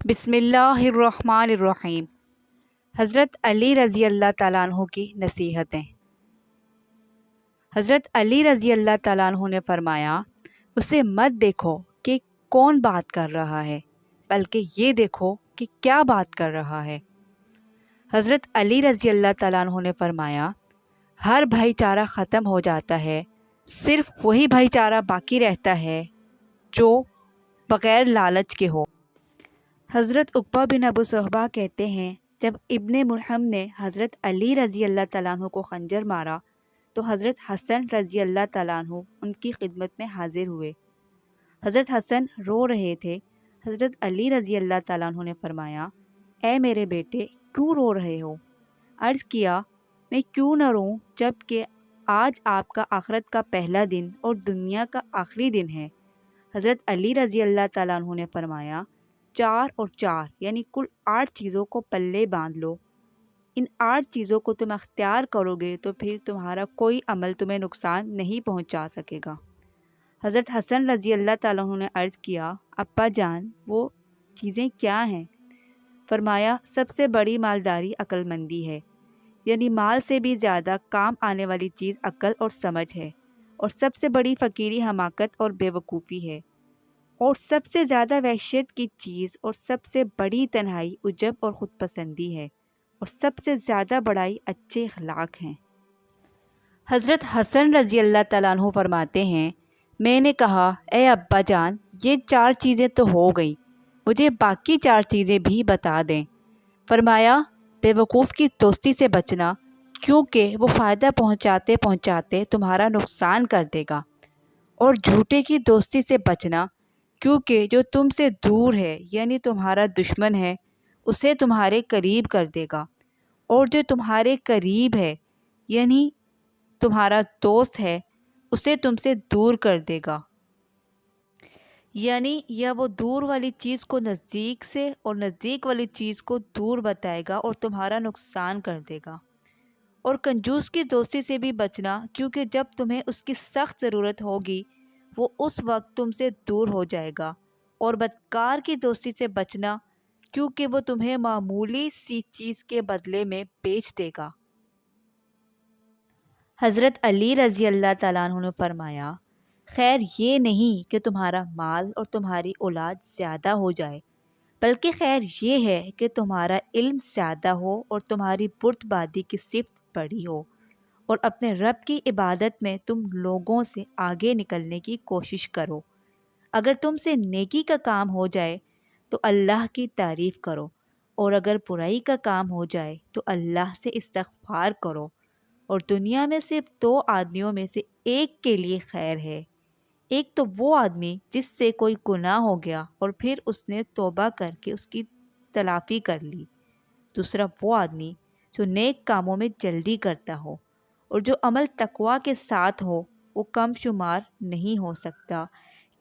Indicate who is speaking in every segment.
Speaker 1: بسم اللہ الرحمن الرحیم۔ حضرت علی رضی اللہ تعالیٰ عنہ کی نصیحتیں۔ حضرت علی رضی اللہ تعالیٰ عنہ نے فرمایا، اسے مت دیکھو کہ کون بات کر رہا ہے، بلکہ یہ دیکھو کہ کیا بات کر رہا ہے۔ حضرت علی رضی اللہ تعالیٰ عنہ نے فرمایا، ہر بھائی چارہ ختم ہو جاتا ہے، صرف وہی بھائی چارہ باقی رہتا ہے جو بغیر لالچ کے ہو۔ حضرت عقبہ بن ابو صہبہ کہتے ہیں، جب ابن ملحم نے حضرت علی رضی اللہ تعالیٰ عنہ کو خنجر مارا تو حضرت حسن رضی اللہ تعالیٰ عنہ ان کی خدمت میں حاضر ہوئے۔ حضرت حسن رو رہے تھے۔ حضرت علی رضی اللہ تعالیٰ عنہ نے فرمایا، اے میرے بیٹے، کیوں رو رہے ہو؟ عرض کیا، میں کیوں نہ روں جب کہ آج آپ کا آخرت کا پہلا دن اور دنیا کا آخری دن ہے۔ حضرت علی رضی اللہ تعالیٰ عنہ نے فرمایا، 4 اور 4 یعنی کل 8 چیزوں کو پلے باندھ لو۔ ان 8 چیزوں کو تم اختیار کرو گے تو پھر تمہارا کوئی عمل تمہیں نقصان نہیں پہنچا سکے گا۔ حضرت حسن رضی اللہ تعالیٰ عنہ نے عرض کیا، ابا جان، وہ چیزیں کیا ہیں؟ فرمایا، سب سے بڑی مالداری عقل مندی ہے، یعنی مال سے بھی زیادہ کام آنے والی چیز عقل اور سمجھ ہے، اور سب سے بڑی فقیری حماقت اور بے وقوفی ہے، اور سب سے زیادہ وحشت کی چیز اور سب سے بڑی تنہائی عجب اور خود پسندی ہے، اور سب سے زیادہ بڑائی اچھے اخلاق ہیں۔ حضرت حسن رضی اللہ تعالیٰ عنہ فرماتے ہیں، میں نے کہا، اے ابا جان، یہ 4 چیزیں تو ہو گئی، مجھے باقی 4 چیزیں بھی بتا دیں۔ فرمایا، بے وقوف کی دوستی سے بچنا، کیونکہ وہ فائدہ پہنچاتے پہنچاتے تمہارا نقصان کر دے گا، اور جھوٹے کی دوستی سے بچنا، کیونکہ جو تم سے دور ہے یعنی تمہارا دشمن ہے اسے تمہارے قریب کر دے گا، اور جو تمہارے قریب ہے یعنی تمہارا دوست ہے اسے تم سے دور کر دے گا، یعنی یا وہ دور والی چیز کو نزدیک سے اور نزدیک والی چیز کو دور بتائے گا اور تمہارا نقصان کر دے گا۔ اور کنجوس کی دوستی سے بھی بچنا، کیونکہ جب تمہیں اس کی سخت ضرورت ہوگی وہ اس وقت تم سے دور ہو جائے گا۔ اور بدکار کی دوستی سے بچنا، کیونکہ وہ تمہیں معمولی سی چیز کے بدلے میں بیچ دے گا۔ حضرت علی رضی اللہ تعالیٰ عنہ نے فرمایا، خیر یہ نہیں کہ تمہارا مال اور تمہاری اولاد زیادہ ہو جائے، بلکہ خیر یہ ہے کہ تمہارا علم زیادہ ہو اور تمہاری بردباری کی صفت بڑی ہو، اور اپنے رب کی عبادت میں تم لوگوں سے آگے نکلنے کی کوشش کرو۔ اگر تم سے نیکی کا کام ہو جائے تو اللہ کی تعریف کرو، اور اگر برائی کا کام ہو جائے تو اللہ سے استغفار کرو، اور دنیا میں صرف 2 آدمیوں میں سے ایک کے لیے خیر ہے۔ ایک تو وہ آدمی جس سے کوئی گناہ ہو گیا اور پھر اس نے توبہ کر کے اس کی تلافی کر لی۔ دوسرا وہ آدمی جو نیک کاموں میں جلدی کرتا ہو، اور جو عمل تقویٰ کے ساتھ ہو وہ کم شمار نہیں ہو سکتا،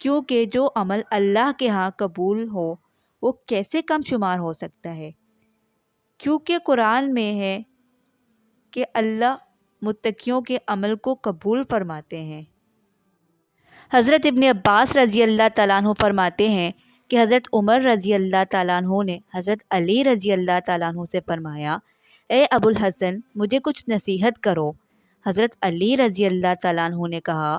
Speaker 1: کیونکہ جو عمل اللہ کے ہاں قبول ہو وہ کیسے کم شمار ہو سکتا ہے؟ کیونکہ قرآن میں ہے کہ اللہ متقیوں کے عمل کو قبول فرماتے ہیں۔ حضرت ابن عباس رضی اللہ تعالیٰ عنہ فرماتے ہیں کہ حضرت عمر رضی اللہ تعالیٰ عنہ نے حضرت علی رضی اللہ تعالیٰ عنہ سے فرمایا، اے ابو الحسن، مجھے کچھ نصیحت کرو۔ حضرت علی رضی اللہ تعالیٰ عنہ نے کہا،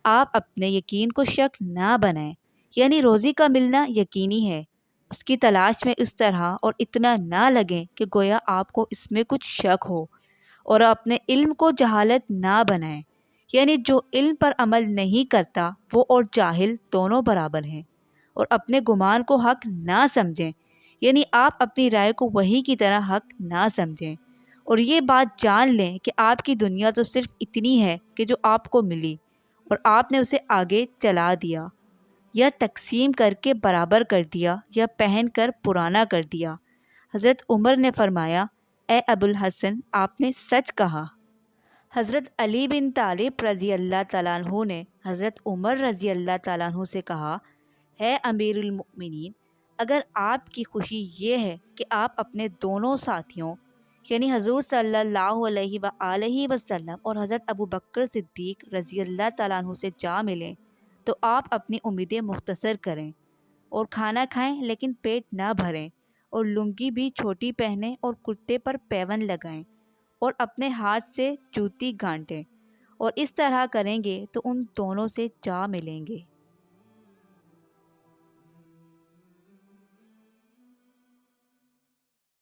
Speaker 1: آپ اپنے یقین کو شک نہ بنائیں، یعنی روزی کا ملنا یقینی ہے، اس کی تلاش میں اس طرح اور اتنا نہ لگیں کہ گویا آپ کو اس میں کچھ شک ہو، اور اپنے علم کو جہالت نہ بنائیں، یعنی جو علم پر عمل نہیں کرتا وہ اور جاہل دونوں برابر ہیں، اور اپنے گمان کو حق نہ سمجھیں، یعنی آپ اپنی رائے کو وحی کی طرح حق نہ سمجھیں، اور یہ بات جان لیں کہ آپ کی دنیا تو صرف اتنی ہے کہ جو آپ کو ملی اور آپ نے اسے آگے چلا دیا، یا تقسیم کر کے برابر کر دیا، یا پہن کر پرانا کر دیا۔ حضرت عمر نے فرمایا، اے ابو الحسن، آپ نے سچ کہا۔ حضرت علی بن طالب رضی اللہ تعالیٰ عنہ نے حضرت عمر رضی اللہ تعالیٰ عنہ سے کہا، ہے امیر المؤمنین، اگر آپ کی خوشی یہ ہے کہ آپ اپنے دونوں ساتھیوں یعنی حضور صلی اللہ علیہ وآلہ وسلم اور حضرت ابو بکر صدیق رضی اللہ تعالیٰ عنہ سے جا ملیں تو آپ اپنی امیدیں مختصر کریں، اور کھانا کھائیں لیکن پیٹ نہ بھریں، اور لنگی بھی چھوٹی پہنیں اور کرتے پر پیون لگائیں اور اپنے ہاتھ سے جوتی گانٹیں، اور اس طرح کریں گے تو ان دونوں سے جا ملیں گے۔